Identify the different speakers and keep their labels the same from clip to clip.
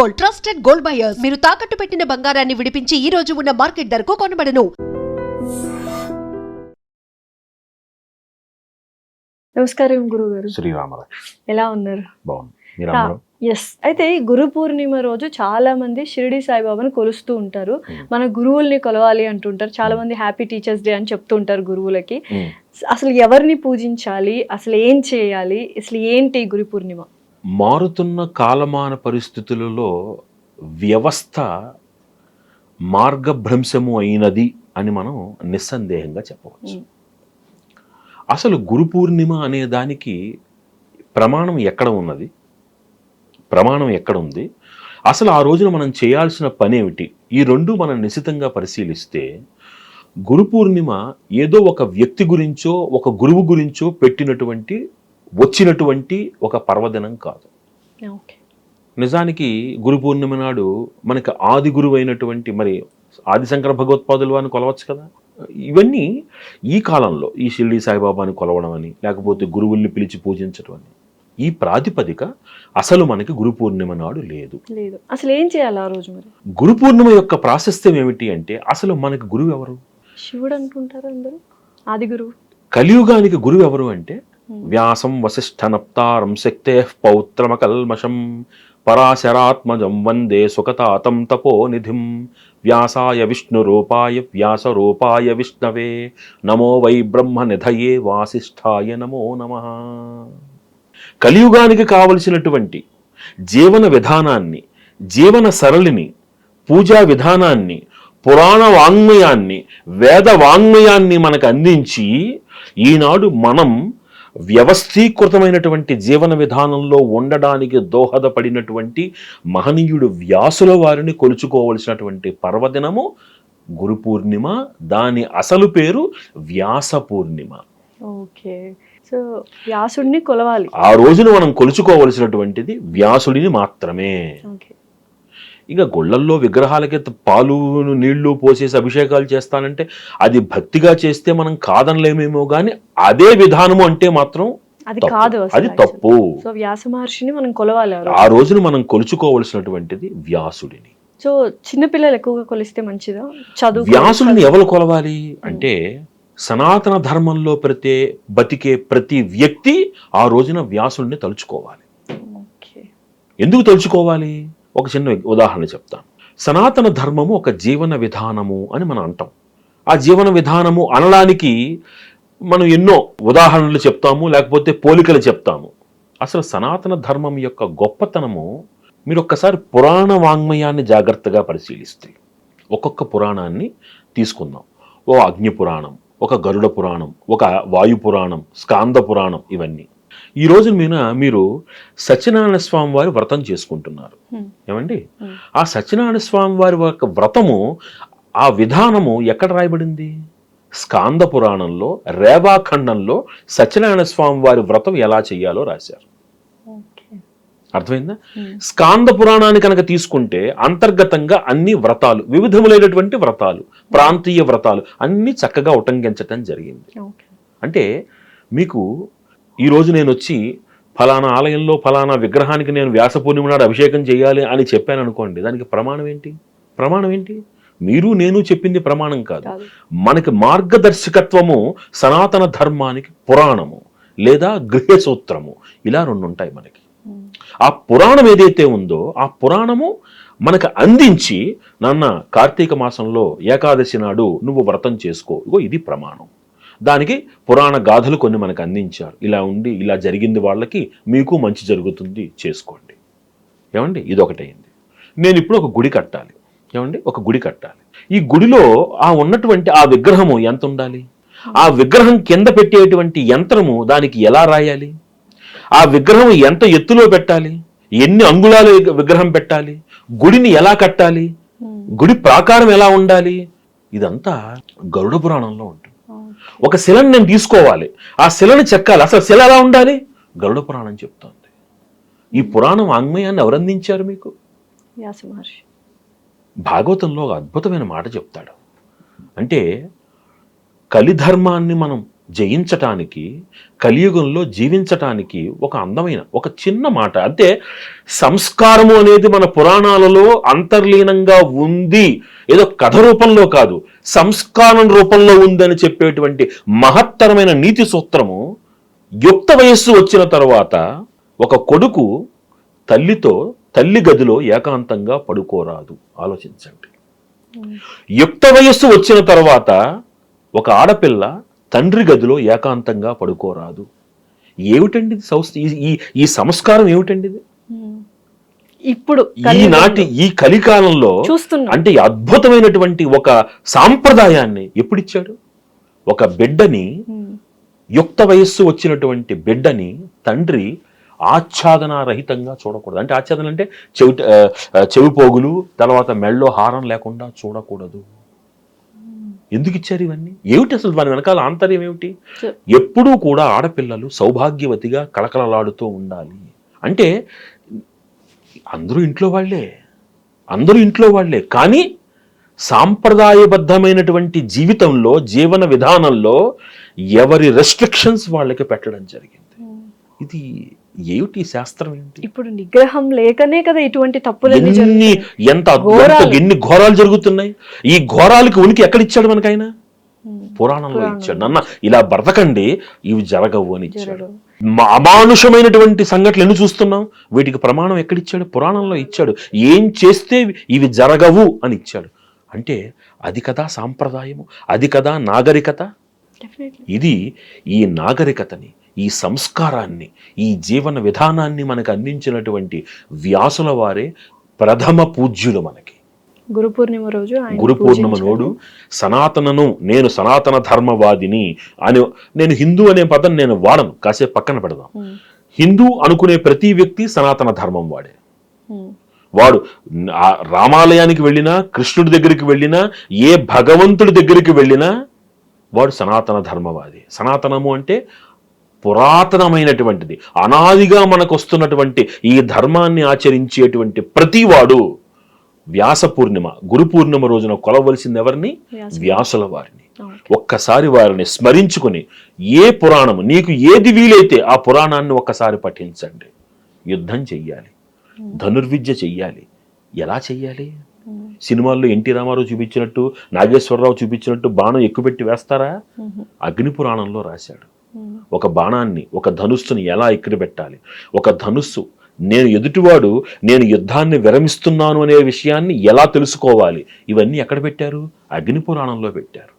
Speaker 1: Gold, trusted gold buyers. మీరు తాకట్టు పెట్టిన బంగారాన్ని విడిపించి ఈ రోజు ఉన్న మార్కెట్ ధరకు కొనబడను.
Speaker 2: నమస్కారం గురువు గారు.
Speaker 3: శ్రీరామరాజు
Speaker 2: ఎలా ఉన్నారు?
Speaker 3: బాగుంది.
Speaker 2: ఎస్. అయితే ఈ గురు పూర్ణిమ రోజు చాలా మంది షిరిడి సాయిబాబాను కొలుస్తూ ఉంటారు. మన గురువుల్ని కొలవాలి అంటుంటారు. చాలా మంది హ్యాపీ టీచర్స్ డే అని చెప్తూ ఉంటారు గురువులకి. అసలు ఎవరిని పూజించాలి, అసలు ఏం చేయాలి, అసలు ఏంటి గురు పూర్ణిమ?
Speaker 3: మారుతున్న కాలమాన పరిస్థితులలో వ్యవస్థ మార్గభ్రంశము అయినది అని మనం నిస్సందేహంగా చెప్పవచ్చు. అసలు గురు పూర్ణిమ అనే దానికి ప్రమాణం ఎక్కడ ఉన్నది, ప్రమాణం ఎక్కడ ఉంది, అసలు ఆ రోజున మనం చేయాల్సిన పని ఏమిటి, ఈ రెండు మనం నిశితంగా పరిశీలిస్తే గురు పూర్ణిమ ఏదో ఒక వ్యక్తి గురించో ఒక గురువు గురించో వచ్చినటువంటి ఒక పర్వదినం కాదు. నిజానికి గురు పూర్ణిమ నాడు మనకి ఆది గురువు అయినటువంటి మరి ఆదిశంకర భగవత్పాదులు అని కొలవచ్చు కదా. ఇవన్నీ ఈ కాలంలో ఈ షిరిడి సాయిబాబాని కొలవడం అని, లేకపోతే గురువుల్ని పిలిచి పూజించడం అని, ఈ ప్రాతిపదిక అసలు మనకి గురు పూర్ణిమ నాడు లేదు.
Speaker 2: అసలు ఏం చేయాలి ఆ రోజు? మరి
Speaker 3: గురు పూర్ణిమ యొక్క ప్రాశస్త్యం ఏమిటి అంటే, అసలు మనకి గురువు ఎవరు?
Speaker 2: శివుడు అనుకుంటారు అందరూ. ఆది గురువు.
Speaker 3: కలియుగానికి గురువు ఎవరు అంటే వ్యాసం వసిష్ఠనప్తారం శక్తే పౌత్రమకల్మషం పరాశరాత్మజం వందే సుఖతాతం తపోనిధిం వ్యాసాయ విష్ణురూపాయ వ్యాసరూపాయ విష్ణవే నమో వై బ్రహ్మనిధయే వాసిష్ఠాయ నమో నమః. కలియుగానికి కావలసినటువంటి జీవన విధానాన్ని, జీవన సరళిని, పూజా విధానాన్ని, పురాణ వాంగ్మయాన్ని, వేద వాంగ్మయాన్ని మనకు అందించి ఈనాడు మనం వ్యవస్థీకృతమైనటువంటి జీవన విధానంలో ఉండడానికి దోహదపడినటువంటి మహనీయుడు వ్యాసుల వారిని కొలుచుకోవలసినటువంటి పర్వదినము గురు పూర్ణిమ. దాని అసలు పేరు వ్యాస పూర్ణిమ.
Speaker 2: ఓకే. సో వ్యాసుడిని కొలవాలి.
Speaker 3: ఆ రోజున మనం కొలుచుకోవలసినటువంటిది వ్యాసుడిని మాత్రమే. ఇక గుళ్ళల్లో విగ్రహాలకి పాలు నీళ్లు పోసేసి అభిషేకాలు చేస్తానంటే అది భక్తిగా చేస్తే మనం కాదనలేమేమో, కానీ అదే విధానము అంటే మాత్రం
Speaker 2: అది కాదు,
Speaker 3: అది తప్పు.
Speaker 2: సో వ్యాస మహర్షిని మనం కొలవాలి.
Speaker 3: ఆ రోజున మనం కొలుచుకోవలసినటువంటిది వ్యాసుడిని.
Speaker 2: సో చిన్నపిల్లలు ఎక్కువగా కొలిస్తే మంచిదా? చదువు
Speaker 3: వ్యాసుడిని ఎవరు కొలవాలి అంటే సనాతన ధర్మంలో బతికే ప్రతి వ్యక్తి ఆ రోజున వ్యాసుడిని తలుచుకోవాలి. ఎందుకు తలుచుకోవాలి? ఒక చిన్న ఉదాహరణ చెప్తాను. సనాతన ధర్మము ఒక జీవన విధానము అని మనం అంటాం. ఆ జీవన విధానము అనడానికి మనం ఎన్నో ఉదాహరణలు చెప్తాము, లేకపోతే పోలికలు చెప్తాము. అసలు సనాతన ధర్మం యొక్క గొప్పతనము మీరు ఒక్కసారి పురాణ వాంగ్మయాన్ని జాగ్రత్తగా పరిశీలిస్తే, ఒక్కొక్క పురాణాన్ని తీసుకుందాం. ఓ అగ్ని పురాణం, ఒక గరుడ పురాణం, ఒక వాయు పురాణం, స్కాంద పురాణం, ఇవన్నీ. ఈ రోజు మీరు సత్యనారాయణ స్వామి వారి వ్రతం చేసుకుంటున్నారు. ఏమండి? ఆ సత్యనారాయణ స్వామి వారి యొక్క వ్రతము, ఆ విధానము ఎక్కడ రాయబడింది? స్కాంద పురాణంలో రేవాఖండంలో సత్యనారాయణ స్వామి వారి వ్రతం ఎలా చేయాలో రాశారు. అర్థమైందా? స్కాంద పురాణాన్ని కనుక తీసుకుంటే అంతర్గతంగా అన్ని వ్రతాలు, వివిధములైనటువంటి వ్రతాలు, ప్రాంతీయ వ్రతాలు అన్ని చక్కగా ఉటంకించటం జరిగింది. అంటే మీకు ఈరోజు నేను వచ్చి ఫలానా ఆలయంలో ఫలానా విగ్రహానికి నేను వ్యాస పూర్ణిమ నాడు అభిషేకం చేయాలి అని చెప్పాను అనుకోండి, దానికి ప్రమాణం ఏంటి? ప్రమాణం ఏంటి? మీరు నేను చెప్పింది ప్రమాణం కాదు. మనకి మార్గదర్శకత్వము సనాతన ధర్మానికి పురాణము లేదా గృహ్య సూత్రము, ఇలా రెండు ఉంటాయి మనకి. ఆ పురాణం ఏదైతే ఉందో ఆ పురాణము మనకు అందించి, నాన్న కార్తీక మాసంలో ఏకాదశి నాడు నువ్వు వ్రతం చేసుకో, ఇగో ఇది ప్రమాణం. దానికి పురాణ గాథలు కొన్ని మనకు అందించారు. ఇలా ఉండి ఇలా జరిగింది, వాళ్ళకి మీకు మంచి జరుగుతుంది, చేసుకోండి. ఏమండి? ఇదొకటైంది. నేను ఇప్పుడు ఒక గుడి కట్టాలి. ఏమండి? ఒక గుడి కట్టాలి. ఈ గుడిలో ఉన్నటువంటి ఆ విగ్రహము ఎంత ఉండాలి? ఆ విగ్రహం కింద పెట్టేటువంటి యంత్రము దానికి ఎలా రాయాలి? ఆ విగ్రహం ఎంత ఎత్తులో పెట్టాలి? ఎన్ని అంగుళాలు విగ్రహం పెట్టాలి? గుడిని ఎలా కట్టాలి? గుడి ప్రాకారం ఎలా ఉండాలి? ఇదంతా గరుడ పురాణంలో ఉంటుంది. ఒక శిలను నేను తీసుకోవాలి, ఆ శిలను చెక్కాలి. అసలు శిల ఎలా ఉండాలి? గరుడ పురాణం చెప్తోంది. ఈ పురాణం వాంగ్మయాన్ని ఎవరు అందించారు మీకు?
Speaker 2: వ్యాస మహర్షి. భాగవతంలో
Speaker 3: ఒక అద్భుతమైన మాట చెప్తాడు. అంటే కలిధర్మాన్ని మనం జయించటానికి, కలియుగంలో జీవించటానికి ఒక అందమైన ఒక చిన్న మాట అంటే సంస్కారము అనేది మన పురాణాలలో అంతర్లీనంగా ఉంది, ఏదో కథ రూపంలో కాదు, సంస్కారం రూపంలో ఉందని చెప్పేటువంటి మహత్తరమైన నీతి సూత్రము. యుక్త వయస్సు వచ్చిన తర్వాత ఒక కొడుకు తల్లి గదిలో ఏకాంతంగా పడుకోరాదు. ఆలోచించండి. యుక్త వయస్సు వచ్చిన తర్వాత ఒక ఆడపిల్ల తండ్రి గదిలో ఏకాంతంగా పడుకోరాదు. ఏమిటండి ఈ సంస్కారం ఏమిటండి?
Speaker 2: ఇప్పుడు
Speaker 3: ఈనాటి ఈ కలికాలంలో అంటే అద్భుతమైనటువంటి ఒక సాంప్రదాయాన్ని ఎప్పుడిచ్చాడు? ఒక బిడ్డని, యుక్త వయస్సు వచ్చినటువంటి బిడ్డని తండ్రి ఆచ్ఛాదనారహితంగా చూడకూడదు. అంటే ఆచ్ఛాదన అంటే చెవి పోగులు, తర్వాత మెళ్ళో హారం లేకుండా చూడకూడదు. ఎందుకు ఇచ్చారు ఇవన్నీ? ఏమిటి అసలు దాని వెనకాల ఆంతర్యం ఏమిటి? ఎప్పుడూ కూడా ఆడపిల్లలు సౌభాగ్యవతిగా కళకళలాడుతూ ఉండాలి. అంటే అందరూ ఇంట్లో వాళ్ళే కానీ సాంప్రదాయబద్ధమైనటువంటి జీవితంలో, జీవన విధానంలో ఎవరి రెస్ట్రిక్షన్స్ వాళ్ళకి పెట్టడం జరిగింది. ఇది ఏమిటి శాస్త్రం ఏంటి?
Speaker 2: ఇప్పుడు నిగ్రహం లేకనే కదా ఇటువంటి తప్పులు
Speaker 3: ఎన్ని ఘోరాలు జరుగుతున్నాయి. ఈ ఘోరాలకి ఉనికి ఎక్కడిచ్చాడు మనకైనా? పురాణంలో ఇచ్చాడు. నన్న ఇలా బ్రతకండి, ఇవి జరగవు అని ఇచ్చాడు. అమానుషమైనటువంటి సంఘటనలు ఎన్ని చూస్తున్నాం? వీటికి ప్రమాణం ఎక్కడిచ్చాడు? పురాణంలో ఇచ్చాడు. ఏం చేస్తే ఇవి జరగవు అని ఇచ్చాడు. అంటే అది కదా సాంప్రదాయము, అది కదా నాగరికత. ఇది ఈ నాగరికతని, ఈ సంస్కారాన్ని, ఈ జీవన విధానాన్ని మనకు అందించినటువంటి వ్యాసుల వారే ప్రథమ పూజ్యులు మనకి.
Speaker 2: గురు పూర్ణిమ
Speaker 3: నోడు నేను సనాతన ధర్మవాదిని అని, నేను హిందూ అనే పదం నేను వాడను, కాసేపు పక్కన పెడదాం. హిందూ అనుకునే ప్రతి వ్యక్తి సనాతన ధర్మం వాడే. వాడు రామాలయానికి వెళ్ళినా, కృష్ణుడి దగ్గరికి వెళ్ళినా, ఏ భగవంతుడి దగ్గరికి వెళ్ళినా వాడు సనాతన ధర్మవాది. సనాతనము అంటే పురాతనమైనటువంటిది, అనాదిగా మనకు వస్తున్నటువంటి ఈ ధర్మాన్ని ఆచరించేటువంటి ప్రతివాడు వ్యాస పూర్ణిమ, గురు పూర్ణిమ రోజున కొలవలసింది ఎవరిని? వ్యాసుల వారిని. ఒక్కసారి వారిని స్మరించుకుని ఏ పురాణము నీకు ఏది వీలైతే ఆ పురాణాన్ని ఒక్కసారి పఠించండి. యుద్ధం చెయ్యాలి, ధనుర్విద్య చెయ్యాలి. ఎలా చెయ్యాలి? సినిమాల్లో ఎన్టీ రామారావు చూపించినట్టు, నాగేశ్వరరావు చూపించినట్టు బాణం ఎక్కుపెట్టి వేస్తారా? అగ్ని పురాణంలో రాశాడు. ఒక బాణాన్ని, ఒక ధనుస్సుని ఎలా ఎక్కడ పెట్టాలి, ఒక ధనుస్సు నేను యుద్ధాన్ని విరమిస్తున్నాను అనే విషయాన్ని ఎలా తెలుసుకోవాలి, ఇవన్నీ ఎక్కడ పెట్టారు? అగ్ని పురాణంలో పెట్టారు.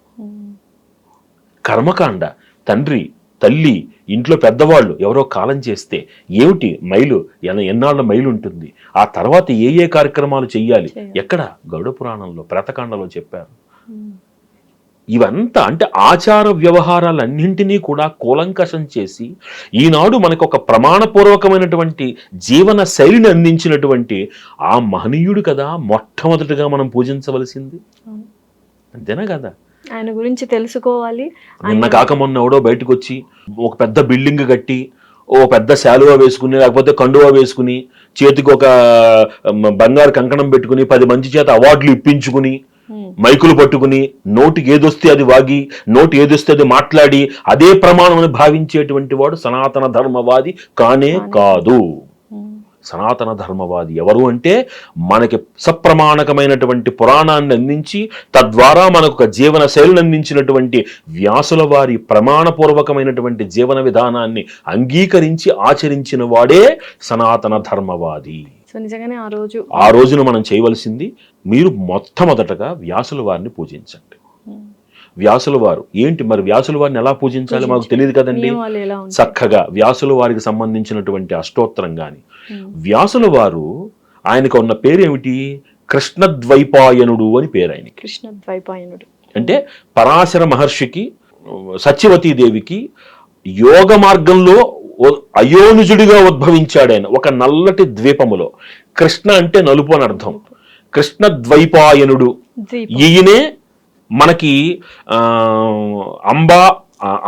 Speaker 3: కర్మకాండ, తండ్రి తల్లి ఇంట్లో పెద్దవాళ్ళు ఎవరో కాలం చేస్తే ఏమిటి మైలు, ఎన్నాళ్ళ మైలు ఉంటుంది, ఆ తర్వాత ఏ కార్యక్రమాలు చెయ్యాలి, ఎక్కడ? గరుడ పురాణంలో ప్రేతకాండలో చెప్పారు. ఇవంతా అంటే ఆచార వ్యవహారాలన్నింటినీ కూడా కూలంకషం చేసి ఈనాడు మనకు ఒక ప్రమాణపూర్వకమైనటువంటి జీవన శైలిని అందించినటువంటి ఆ మహనీయుడు కదా మొట్టమొదటిగా మనం పూజించవలసింది. అంతేనా కదా?
Speaker 2: ఆయన గురించి తెలుసుకోవాలి.
Speaker 3: నిన్న కాక మొన్న ఎవడో బయటకు వచ్చి ఒక పెద్ద బిల్డింగ్ కట్టి ఓ పెద్ద శాలువా వేసుకుని, లేకపోతే కండువా వేసుకుని, చేతికి ఒక బంగారు కంకణం పెట్టుకుని 10 మంది చేత అవార్డులు ఇప్పించుకుని, మైకులు పట్టుకుని, నోటికి ఏదొస్తే అది వాగి, నోటి ఏదొస్తే అది మాట్లాడి అదే ప్రమాణం అని భావించేటువంటి వాడు సనాతన ధర్మవాది కానే కాదు. సనాతన ధర్మవాది ఎవరు అంటే మనకి సప్రమాణకమైనటువంటి పురాణాన్ని అందించి తద్వారా మనకు ఒక జీవన శైలిని అందించినటువంటి వ్యాసుల వారి ప్రమాణపూర్వకమైనటువంటి జీవన విధానాన్ని అంగీకరించి ఆచరించిన వాడే సనాతన ధర్మవాది. ఆ రోజున మనం చేయవలసింది, మీరు మొట్టమొదటగా వ్యాసుల వారిని పూజించండి. వ్యాసుల వారు ఏంటి మరి? వ్యాసుల వారిని ఎలా పూజించాలి మాకు తెలియదు కదండి. చక్కగా వ్యాసుల వారికి సంబంధించినటువంటి అష్టోత్తరం గాని, వ్యాసుల వారు ఆయనకు ఉన్న పేరు ఏమిటి? కృష్ణద్వైపాయనుడు అని పేరు ఆయనకి.
Speaker 2: కృష్ణద్వైపాయనుడు
Speaker 3: అంటే పరాశర మహర్షికి, సత్యవతీదేవికి యోగ మార్గంలో అయోనిజుడిగా ఉద్భవించాడు ఆయన ఒక నల్లటి ద్వీపములో. కృష్ణ అంటే నలుపు అని అర్థం. కృష్ణద్వైపాయనుడు ఈయనే మనకి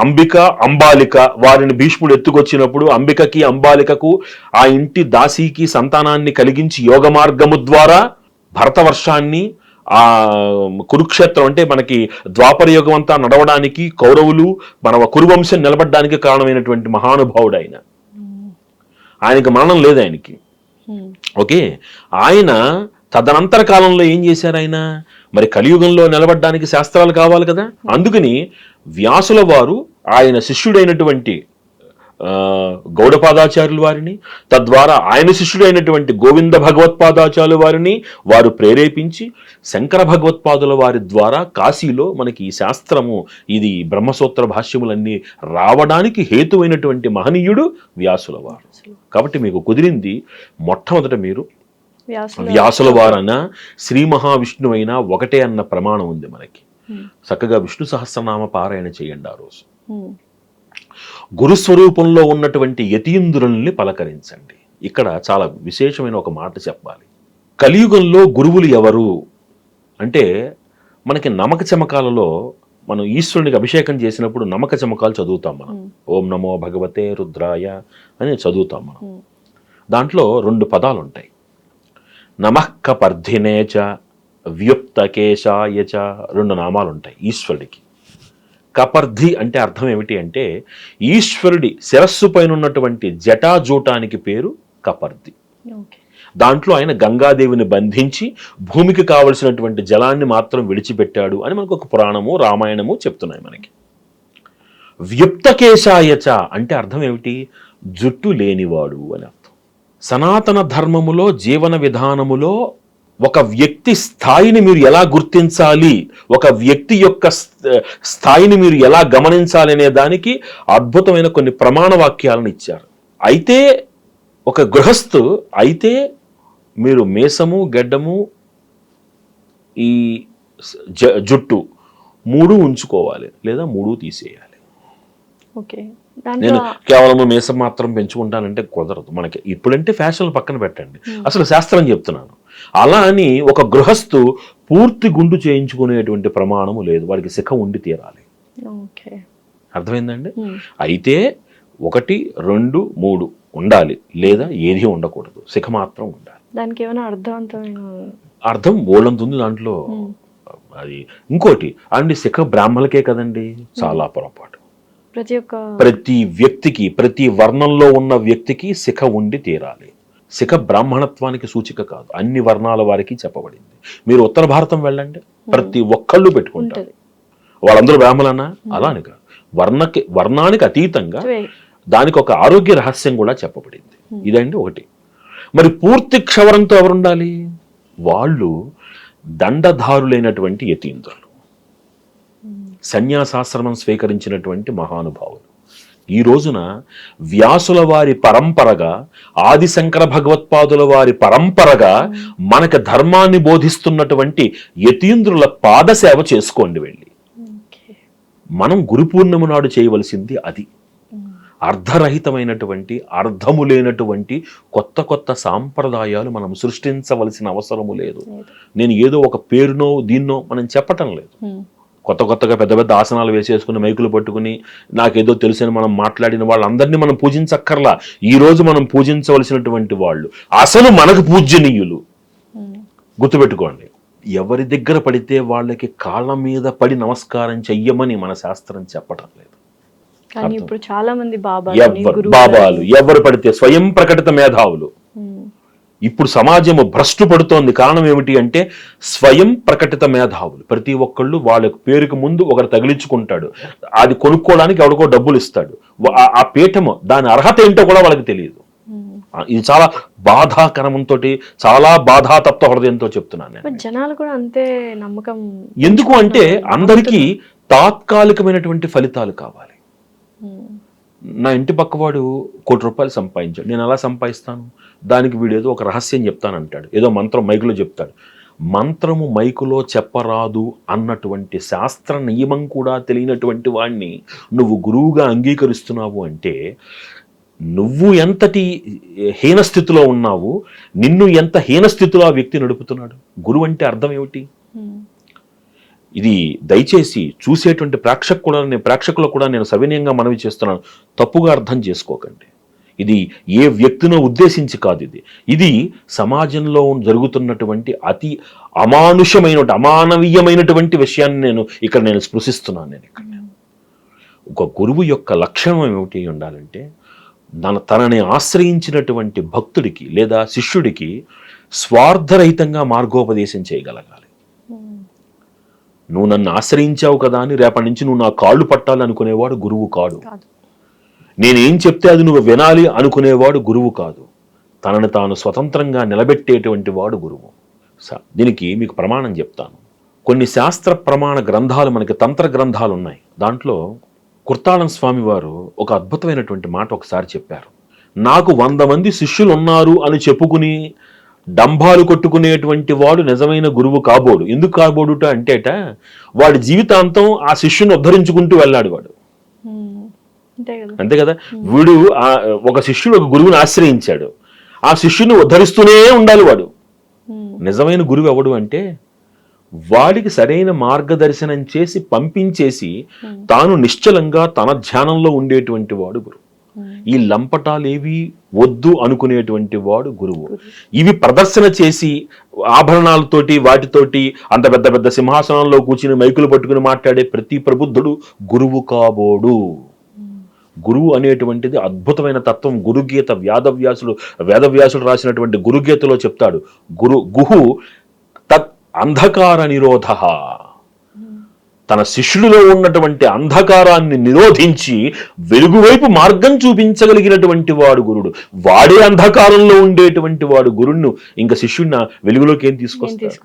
Speaker 3: అంబిక, అంబాలిక వారిని భీష్ముడు ఎత్తుకొచ్చినప్పుడు అంబికకి, అంబాలికకు, ఆ ఇంటి దాసీకి సంతానాన్ని కలిగించి యోగ మార్గము ద్వారా భరతవర్షాన్ని, ఆ కురుక్షేత్రం అంటే మనకి ద్వాపర యుగం అంతా నడవడానికి కౌరవులు మన కురువంశం నిలబడడానికి కారణమైనటువంటి మహానుభావుడు ఆయన. ఆయనకి మరణం లేదు ఆయనకి. ఓకే, ఆయన తదనంతర కాలంలో ఏం చేశారు ఆయన? మరి కలియుగంలో నిలబడడానికి శాస్త్రాలు కావాలి కదా. అందుకని వ్యాసుల వారు ఆయన శిష్యుడైనటువంటి గౌడపాదాచార్యుల వారిని, తద్వారా ఆయన శిష్యుడైనటువంటి గోవింద భగవత్పాదాచార్యుల వారిని వారు ప్రేరేపించి శంకర భగవత్పాదుల వారి ద్వారా కాశీలో మనకి ఈ శాస్త్రము, ఇది బ్రహ్మసూత్ర భాష్యములన్నీ రావడానికి హేతువైనటువంటి మహనీయుడు వ్యాసుల వారు. కాబట్టి మీకు కుదిరింది మొట్టమొదట మీరు వ్యాసుల వారన శ్రీ మహావిష్ణువు అయినా ఒకటే అన్న ప్రమాణం ఉంది మనకి. చక్కగా విష్ణు సహస్రనామ పారాయణ చేయండి ఆ రోజు. గురుస్వరూపంలో ఉన్నటువంటి యతీంద్రుల్ని పలకరించండి. ఇక్కడ చాలా విశేషమైన ఒక మాట చెప్పాలి. కలియుగంలో గురువులు ఎవరు అంటే, మనకి నమక చమకాలలో మనం ఈశ్వరునికి అభిషేకం చేసినప్పుడు నమక చమకాలు చదువుతాం మనం. ఓం నమో భగవతే రుద్రాయ అని చదువుతాం మనం. దాంట్లో 2 పదాలు ఉంటాయి. నమః కపర్ధినేచ వ్యుప్తకేశాయ చ 2 నామాలు ఉంటాయి ఈశ్వరుడికి. కపర్ధి అంటే అర్థం ఏమిటి అంటే, ఈశ్వరుడి శిరస్సు పైన ఉన్నటువంటి జటాజూటానికి పేరు కపర్ధి. దాంట్లో ఆయన గంగాదేవిని బంధించి భూమికి కావలసినటువంటి జలాన్ని మాత్రం విడిచిపెట్టాడు అని మనకు ఒక పురాణము రామాయణము చెప్తున్నాయి మనకి. వ్యుప్తకేశాయచ అంటే అర్థం ఏమిటి? జుట్టు లేనివాడు అని అర్థం. సనాతన ధర్మములో జీవన విధానములో ఒక వ్యక్తి స్థాయిని మీరు ఎలా గుర్తించాలి, ఒక వ్యక్తి యొక్క స్థాయిని మీరు ఎలా గమనించాలి అనే దానికి అద్భుతమైన కొన్ని ప్రమాణ వాక్యాలను ఇచ్చారు. అయితే ఒక గృహస్థు అయితే మీరు మీసము గెడ్డము ఈ జుట్టు 3 ఉంచుకోవాలి, లేదా 3 తీసేయాలి. నేను కేవలం మీసం మాత్రం పెంచుకుంటానంటే కుదరదు మనకి. ఇప్పుడంటే ఫ్యాషన్లు పక్కన పెట్టండి, అసలు శాస్త్రం చెప్తున్నాను. అలా అని ఒక గృహస్థు పూర్తి గుండు చేయించుకునేటువంటి ప్రమాణము లేదు, వాడికి శిఖ ఉండి తీరాలి. అర్థమైందండి? అయితే 1, 2, 3 ఉండాలి, లేదా ఏది ఉండకూడదు, శిఖ మాత్రం ఉండాలి.
Speaker 2: దానికి ఏమైనా అర్థవంతమైన
Speaker 3: అర్థం ఓళ్ళంతుంది దాంట్లో. అది ఇంకోటి అండి, శిఖ బ్రాహ్మణులకే కదండి, చాలా పొరపాటు. ప్రతి వ్యక్తికి, ప్రతి వర్ణంలో ఉన్న వ్యక్తికి శిఖ ఉండి తీరాలి. శిఖ బ్రాహ్మణత్వానికి సూచిక కాదు, అన్ని వర్ణాల వారికి చెప్పబడింది. మీరు ఉత్తర భారతం వెళ్ళండి, ప్రతి ఒక్కళ్ళు పెట్టుకుంటారు. వాళ్ళందరూ బ్రాహ్మణనా? అలా అని కాదు, వర్ణానికి అతీతంగా దానికి ఒక ఆరోగ్య రహస్యం కూడా చెప్పబడింది. ఇదండి ఒకటి. మరి పూర్తి క్షవరంతో ఎవరుండాలి? వాళ్ళు దండధారులైనటువంటి యతీంద్రులు, సన్యాసాశ్రమం స్వీకరించినటువంటి మహానుభావులు. ఈ రోజున వ్యాసుల వారి పరంపరగా, ఆదిశంకర భగవత్పాదుల వారి పరంపరగా మనకు ధర్మాన్ని బోధిస్తున్నటువంటి యతీంద్రుల పాదసేవ చేసుకోండి వెళ్ళి. మనం గురు పూర్ణిమ నాడు చేయవలసింది అది. అర్ధరహితమైనటువంటి, అర్థము లేనటువంటి కొత్త కొత్త సాంప్రదాయాలు మనం సృష్టించవలసిన అవసరము లేదు. నేను ఏదో ఒక పేరునో దీన్నో మనం చెప్పటం లేదు. కొత్తగా పెద్ద పెద్ద ఆసనాలు వేసేసుకుని మైకులు పట్టుకుని నాకేదో తెలుసని మనం మాట్లాడిన వాళ్ళందరినీ మనం పూజించక్కర్లా. ఈ రోజు మనం పూజించవలసినటువంటి వాళ్ళు అసలు మనకు పూజ్యనీయులు. గుర్తుపెట్టుకోండి, ఎవరి దగ్గర పడితే వాళ్ళకి కాళ్ళ మీద పడి నమస్కారం చెయ్యమని మన శాస్త్రం చెప్పటం లేదు.
Speaker 2: ఇప్పుడు చాలా మంది
Speaker 3: బాబాలు ఎవరు పడితే స్వయం ప్రకటిత మేధావులు. ఇప్పుడు సమాజము భ్రష్టు పడుతోంది. కారణం ఏమిటి అంటే స్వయం ప్రకటిత మేధావులు. ప్రతి ఒక్కళ్ళు వాళ్ళ పేరుకు ముందు ఒకరు తగిలించుకుంటాడు, అది కొనుక్కోవడానికి ఎవరికో డబ్బులు ఇస్తాడు. ఆ పీఠము దాని అర్హత ఏంటో కూడా వాళ్ళకి తెలియదు. ఇది చాలా బాధాకరంతో, చాలా బాధాతప్త హృదయంతో చెప్తున్నాను.
Speaker 2: జనాలు కూడా అంతే నమ్మకం.
Speaker 3: ఎందుకు అంటే అందరికీ తాత్కాలికమైనటువంటి ఫలితాలు కావాలి. నా ఇంటి పక్కవాడు ₹1,00,00,000 సంపాదించాడు, నేను ఎలా సంపాదిస్తాను? దానికి వీడు ఏదో ఒక రహస్యం చెప్తానంటాడు, ఏదో మంత్రం మైకులో చెప్తాడు. మంత్రము మైకులో చెప్పరాదు అన్నటువంటి శాస్త్ర నియమం కూడా తెలియనటువంటి వాడిని నువ్వు గురువుగా అంగీకరిస్తున్నావు అంటే నువ్వు ఎంతటి హీనస్థితిలో ఉన్నావు, నిన్ను ఎంత హీనస్థితిలో ఆ వ్యక్తి నడుపుతున్నాడు. గురువు అంటే అర్థం ఏమిటి? ఇది దయచేసి చూసేటువంటి ప్రేక్షకులకు కూడా నేను సవినయంగా మనవి చేస్తున్నాను, తప్పుగా అర్థం చేసుకోకండి. ఇది ఏ వ్యక్తినో ఉద్దేశించి కాదు, ఇది సమాజంలో జరుగుతున్నటువంటి అతి అమానవీయమైనటువంటి విషయాన్ని నేను స్పృశిస్తున్నాను. నేను ఇక్కడ ఒక గురువు యొక్క లక్షణం ఏమిటి ఉండాలంటే తనని ఆశ్రయించినటువంటి భక్తుడికి లేదా శిష్యుడికి స్వార్థరహితంగా మార్గోపదేశం చేయగలగాలి. నువ్వు నన్ను ఆశ్రయించావు కదా అని రేపటి నుంచి నువ్వు నా కాళ్ళు పట్టాలనుకునేవాడు గురువు కాడు. నేనేం చెప్తే అది నువ్వు వినాలి అనుకునేవాడు గురువు కాదు. తనని తాను స్వతంత్రంగా నిలబెట్టేటువంటి వాడు గురువు. దీనికి మీకు ప్రమాణం చెప్తాను. కొన్ని శాస్త్ర ప్రమాణ గ్రంథాలు, మనకి తంత్ర గ్రంథాలు ఉన్నాయి. దాంట్లో కుర్తాళం స్వామి వారు ఒక అద్భుతమైనటువంటి మాట ఒకసారి చెప్పారు. నాకు 100 మంది శిష్యులు ఉన్నారు అని చెప్పుకుని డంబాలు కొట్టుకునేటువంటి వాడు నిజమైన గురువు కాబోడు. ఎందుకు కాబోడుట అంటేట వాడి జీవితాంతం ఆ శిష్యుని ఉద్ధరించుకుంటూ వెళ్ళాడు వాడు. అంతే కదా. వీడు ఒక శిష్యుడు ఒక గురువుని ఆశ్రయించాడు, ఆ శిష్యుని ఉద్ధరిస్తూనే ఉండాలి వాడు. నిజమైన గురువు ఎవడు అంటే వాడికి సరైన మార్గదర్శనం చేసి పంపించేసి తాను నిశ్చలంగా తన ధ్యానంలో ఉండేటువంటి వాడు గురువు. ఈ లంపటాలేవి వద్దు అనుకునేటువంటి వాడు గురువు. ఇవి ప్రదర్శన చేసి ఆభరణాలతోటి వాటితోటి అంత పెద్ద పెద్ద సింహాసనంలో కూర్చుని మైకులు పట్టుకుని మాట్లాడే ప్రతి ప్రబుద్ధుడు గురువు కాబోడు. గురువు అనేటువంటిది అద్భుతమైన తత్వం. గురుగీత వేదవ్యాసుడు రాసినటువంటి గురుగీతలో చెప్తాడు, గుహు తత్ అంధకార నిరోధ. తన శిష్యుడిలో ఉన్నటువంటి అంధకారాన్ని నిరోధించి వెలుగువైపు మార్గం చూపించగలిగినటువంటి వాడు గురుడు. వాడే అంధకారంలో ఉండేటువంటి వాడు గురుణ్ణి ఇంకా శిష్యుడిని వెలుగులోకి ఏం తీసుకొస్తాడు?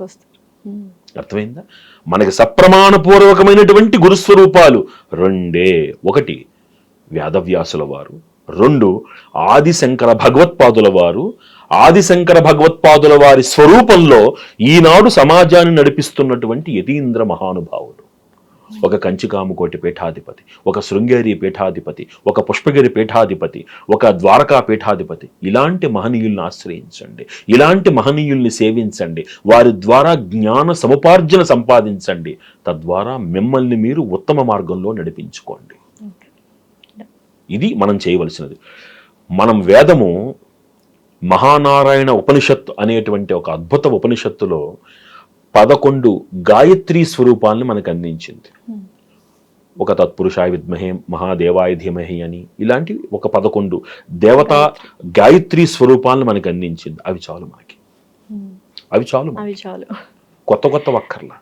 Speaker 3: అర్థమైందా? మనకి సప్రమాణపూర్వకమైనటువంటి గురుస్వరూపాలు రెండే. ఒకటి వేదవ్యాసుల వారు, 2 ఆదిశంకర భగవత్పాదుల వారు. ఆదిశంకర భగవత్పాదుల వారి స్వరూపంలో ఈనాడు సమాజాన్ని నడిపిస్తున్నటువంటి యతీంద్ర మహానుభావుడు. ఒక కంచికామకోటి పీఠాధిపతి, ఒక శృంగేరి పీఠాధిపతి, ఒక పుష్పగిరి పీఠాధిపతి, ఒక ద్వారకా పీఠాధిపతి. ఇలాంటి మహనీయుల్ని ఆశ్రయించండి, ఇలాంటి మహనీయుల్ని సేవించండి, వారి ద్వారా జ్ఞాన సముపార్జన సంపాదించండి. తద్వారా మిమ్మల్ని మీరు ఉత్తమ మార్గంలో నడిపించుకోండి. ఇది మనం చేయవలసినది. మనం వేదము మహానారాయణ ఉపనిషత్తు అనేటువంటి ఒక అద్భుత ఉపనిషత్తులో 11 గాయత్రీ స్వరూపాలను మనకు అందించింది. ఒక తత్పురుషాయ విద్మహే మహాదేవాయ ధీమహి అని ఇలాంటివి ఒక 11 దేవతా గాయత్రీ స్వరూపాలను మనకు అందించింది. అవి చాలు మనకి, అవి చాలు. కొత్త అక్కర్లా,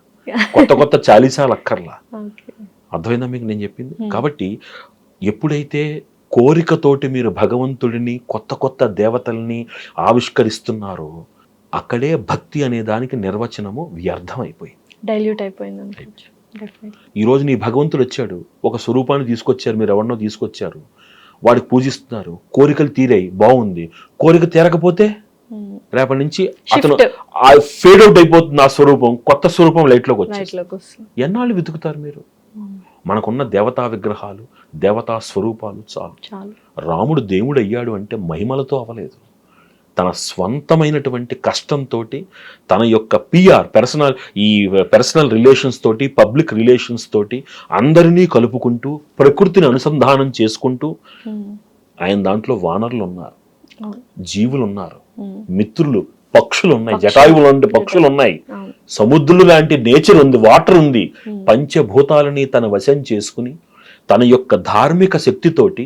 Speaker 3: కొత్త చాలీసాలు అక్కర్లా. అర్థమైందా మీకు నేను చెప్పింది? కాబట్టి ఎప్పుడైతే కోరికతోటి మీరు భగవంతుడిని కొత్త దేవతల్ని ఆవిష్కరిస్తున్నారో అక్కడే భక్తి అనే దానికి నిర్వచనము వ్యర్థమైపోయింది,
Speaker 2: డైల్యూట్ అయిపోయింది.
Speaker 3: ఈరోజు నీ భగవంతుడు వచ్చాడు, ఒక స్వరూపాన్ని తీసుకొచ్చారు, మీరు ఎవరినో తీసుకొచ్చారు, వాడికి పూజిస్తున్నారు, కోరికలు తీరాయి, బాగుంది. కోరిక తీరకపోతే రేపటి నుంచి అతను ఫేడ్ అవుట్ అయిపోతుంది. ఆ స్వరూపం కొత్త స్వరూపం లైట్లోకి వచ్చి ఎన్నాళ్ళు వెతుకుతారు మీరు? మనకున్న దేవతా విగ్రహాలు, దేవతా స్వరూపాలు చాలు. రాముడు దేవుడు అయ్యాడు అంటే మహిమలతో అవ్వలేదు, తన స్వంతమైనటువంటి కష్టంతో, తన యొక్క పర్సనల్ రిలేషన్స్ తోటి, పబ్లిక్ రిలేషన్స్ తోటి అందరినీ కలుపుకుంటూ, ప్రకృతిని అనుసంధానం చేసుకుంటూ, ఆయన దాంట్లో వానరులు ఉన్నారు, జీవులు ఉన్నారు, మిత్రులు, పక్షులు ఉన్నాయి, జటాయువులు అంటే పక్షులు ఉన్నాయి, సముద్రులు లాంటి నేచర్ ఉంది, వాటర్ ఉంది. పంచభూతాలని తన వశం చేసుకుని తన యొక్క ధార్మిక శక్తితోటి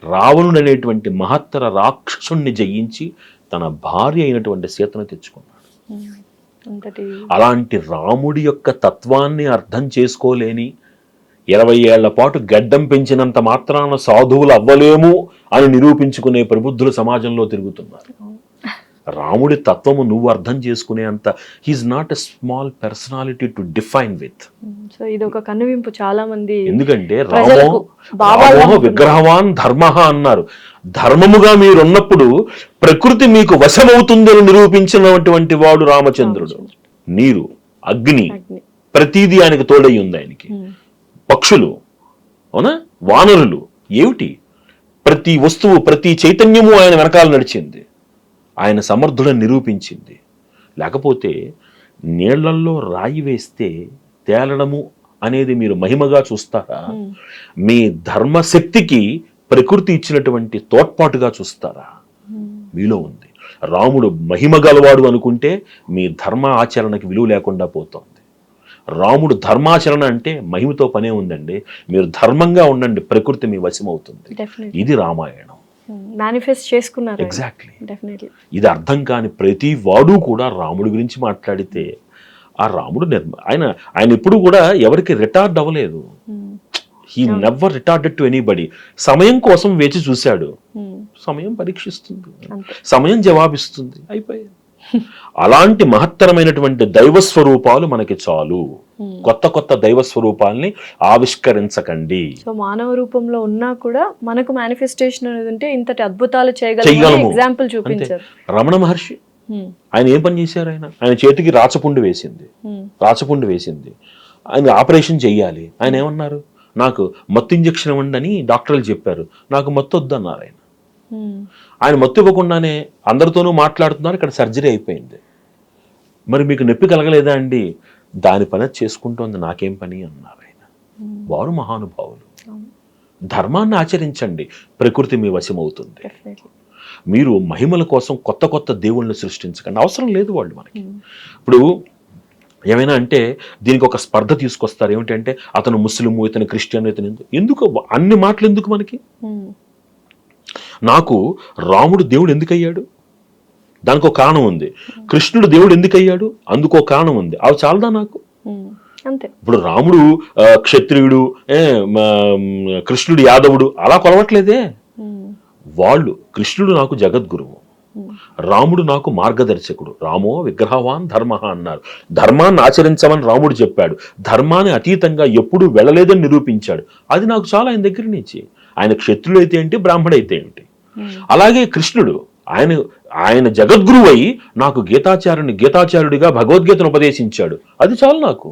Speaker 3: రావణుడు అనేటువంటి మహత్తర రాక్షసుణ్ణి జయించి తన భార్య అయినటువంటి సీతను తెచ్చుకున్నాడు. అలాంటి రాముడి యొక్క తత్వాన్ని అర్థం చేసుకోలేని 20 ఏళ్ల పాటు గడ్డం పెంచినంత మాత్రాన సాధువులు అవ్వలేము అని నిరూపించుకునే ప్రబుద్ధులు సమాజంలో తిరుగుతున్నారు. రాముడి తత్వము నువ్వు అర్థం చేసుకునే అంత he's not a small personality to define with.
Speaker 2: So ఇది ఒక కనువింపు చాలా మంది.
Speaker 3: ఎందుకంటే రామో విగ్రహవాన్ ధర్మ అన్నారు. ధర్మముగా మీరున్నప్పుడు ప్రకృతి మీకు వశమవుతుందని నిరూపించినటువంటి వాడు రామచంద్రుడు. నీరు, అగ్ని, ప్రతిదీ ఆయనకి తోడై ఉంది. ఆయనకి పక్షులు, అవునా, వానరులు, ఏమిటి, ప్రతి వస్తువు, ప్రతి చైతన్యము ఆయన వెనకాల నడిచింది, ఆయన సమర్థుడని నిరూపించింది. లేకపోతే నీళ్లల్లో రాయి వేస్తే తేలడము అనేది మీరు మహిమగా చూస్తారా? మీ ధర్మశక్తికి ప్రకృతి ఇచ్చినటువంటి తోడ్పాటుగా చూస్తారా? మీలో ఉంది. రాముడు మహిమ గలవాడు అనుకుంటే మీ ధర్మ ఆచరణకి విలువ లేకుండా పోతుంది. రాముడు ధర్మాచరణ అంటే మహిమతో పనే ఉందండి. మీరు ధర్మంగా ఉండండి, ప్రకృతి మీ వశమవుతుంది. ఇది రామాయణం.
Speaker 2: మేనిఫెస్ట్ చేసుకున్నారు.
Speaker 3: ఎగ్జాక్ట్లీ.
Speaker 2: డెఫినెట్లీ.
Speaker 3: ఇది అర్థం కాని ప్రతి వాడు కూడా రాముడి గురించి మాట్లాడితే ఆ రాముడు ఆయన ఎప్పుడు కూడా ఎవరికి రిటార్డ్ అవ్వలేదు. He never retarded to anybody. సమయం కోసం వేచి చూశాడు. సమయం పరీక్షిస్తుంది, సమయం జవాబిస్తుంది, అయిపోయింది. అలాంటి మహత్తరమైనటువంటి దైవ స్వరూపాలు మనకి చాలు. కొత్త కొత్త దైవ స్వరూపాలని ఆవిష్కరించకండి.
Speaker 2: సో మానవ రూపంలో ఉన్నా కూడా మనకు మేనిఫెస్టేషన్ అనేది ఉంటే ఇంతటి అద్భుతాలు చేయగలము. ఎగ్జాంపుల్ చూపించారు
Speaker 3: రమణ మహర్షి. ఆయన ఏం పని చేశారు? ఆయన చేతికి రాచపుండు వేసింది. ఆయన ఆపరేషన్ చెయ్యాలి. ఆయన ఏమన్నారు? నాకు మత్తు ఇంజక్షన్ ఇవ్వండి అని డాక్టర్లు చెప్పారు. నాకు మత్తు వద్దన్నారు. ఆయన మత్తు ఇవ్వకుండానే అందరితోనూ మాట్లాడుతున్నారు. ఇక్కడ సర్జరీ అయిపోయింది. మరి మీకు నొప్పి కలగలేదా అండి? దాని పని చేసుకుంటోంది, నాకేం పని అన్నారు ఆయన. వారు మహానుభావులు. ధర్మాన్ని ఆచరించండి, ప్రకృతి మీ వశమవుతుంది. మీరు మహిమల కోసం కొత్త కొత్త దేవుళ్ళని సృష్టించకండి, అవసరం లేదు వాళ్ళు మనకి. ఇప్పుడు ఏమైనా అంటే దీనికి ఒక స్పర్ధ తీసుకొస్తారు. ఏమిటంటే అతను ముస్లిము, ఇతను క్రిస్టియన్, ఇతను ఎందుకు అన్ని మాటలు ఎందుకు మనకి? నాకు రాముడు దేవుడు ఎందుకు అయ్యాడు? దానికి ఒక కారణం ఉంది. కృష్ణుడు దేవుడు ఎందుకు అయ్యాడు? అందుకో కారణం ఉంది. అవి చాలదా నాకు?
Speaker 2: అంతే.
Speaker 3: ఇప్పుడు రాముడు క్షత్రియుడు, కృష్ణుడు యాదవుడు అలా కొలవట్లేదే. వాళ్ళు కృష్ణుడు నాకు జగద్గురువు, రాముడు నాకు మార్గదర్శకుడు. రామో విగ్రహవాన్ ధర్మ అన్నారు. ధర్మాన్ని ఆచరించమని రాముడు చెప్పాడు. ధర్మాన్ని అతీతంగా ఎప్పుడూ వెళ్ళలేదని నిరూపించాడు. అది నాకు చాలా ఆయన దగ్గర నుంచి. ఆయన క్షత్రుడు అయితే ఏంటి, బ్రాహ్మణుడు అయితే ఏంటి. అలాగే కృష్ణుడు ఆయన జగద్గురువు అయి నాకు గీతాచార్యుడిగా భగవద్గీతను ఉపదేశించాడు. అది చాలు నాకు.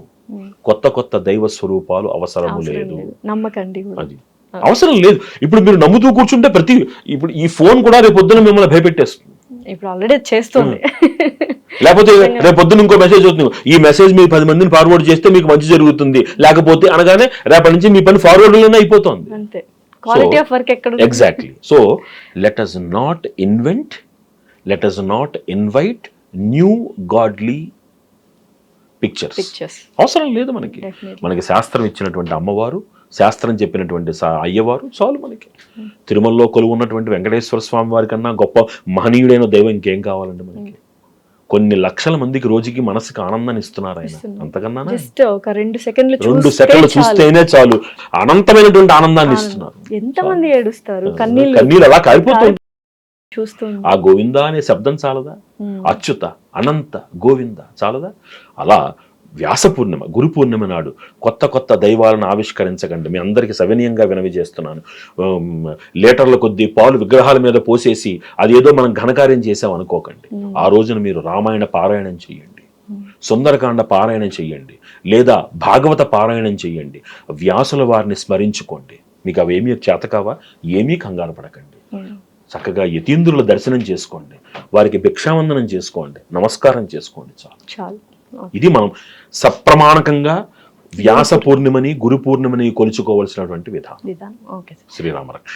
Speaker 3: కొత్త కొత్త దైవ స్వరూపాలు అవసరము లేదు.
Speaker 2: నమ్మకండి,
Speaker 3: అది అవసరం లేదు. ఇప్పుడు మీరు నమ్ముతూ కూర్చుంటే ఇప్పుడు ఈ ఫోన్ కూడా రేపు పొద్దున మిమ్మల్ని భయపెట్టేస్తుంది.
Speaker 2: ఇప్పుడు ఆల్రెడీ చేస్తుంది.
Speaker 3: లేకపోతే రేపు పొద్దున ఇంకో మెసేజ్ అవుతుంది, ఈ మెసేజ్ మీరు 10 మందిని ఫార్వర్డ్ చేస్తే మీకు మంచి జరుగుతుంది, లేకపోతే అనగానే రేపటి నుంచి మీ పని ఫార్వర్డ్ లోనే అయిపోతుంది.
Speaker 2: అంతే. క్వాలిటీ ఆఫ్ వర్క్ ఎక్కడ?
Speaker 3: Exactly. So let us not invent, let us not invite new godly pictures. అవసరం లేదు మనకి. మనకి శాస్త్రం ఇచ్చినటువంటి అమ్మవారు, శాస్త్రం చెప్పినటువంటి అయ్యవారు చాలు మనకి. తిరుమలలో కొలువు ఉన్నటువంటి వెంకటేశ్వర స్వామి వారి కన్నా గొప్ప మహనీయుడైన దైవం ఇంకేం కావాలండి మనకి? కొన్ని లక్షల మందికి రోజుకి మనసుకి ఆనందాన్ని ఇస్తున్నారు ఆయన. అంతకన్నా
Speaker 2: ఒక 2 సెకండ్లు
Speaker 3: చూస్తేనే చాలు అనంతమైనటువంటి ఆనందాన్ని ఇస్తున్నారు.
Speaker 2: ఎంతమంది ఏడుస్తారు, కన్నీళ్ళు
Speaker 3: అలా కారిపోతుంది.
Speaker 2: చూస్తుంది.
Speaker 3: ఆ గోవింద అనే శబ్దం చాలదా? అచ్యుత, అనంత, గోవింద చాలదా? అలా వ్యాస పూర్ణిమ, గురు పూర్ణిమ నాడు కొత్త కొత్త దైవాలను ఆవిష్కరించకండి. మీ అందరికీ సవినీయంగా వినవి చేస్తున్నాను. లీటర్ల కొద్దీ పాలు విగ్రహాల మీద పోసేసి అదేదో మనం ఘనకార్యం చేసాం అనుకోకండి. ఆ రోజున మీరు రామాయణ పారాయణం చెయ్యండి, సుందరకాండ పారాయణం చెయ్యండి, లేదా భాగవత పారాయణం చెయ్యండి. వ్యాసుల వారిని స్మరించుకోండి. మీకు అవేమీ చేతకావా? ఏమీ కంగారు పడకండి. చక్కగా యతీంద్రుల దర్శనం చేసుకోండి, వారికి భిక్షావందనం చేసుకోండి, నమస్కారం చేసుకోండి, చాలు. ఇది మనం సప్రమాణకంగా వ్యాస పూర్ణిమని, గురు పూర్ణిమని కొలుచుకోవాల్సినటువంటి విధానం. శ్రీరామరక్ష.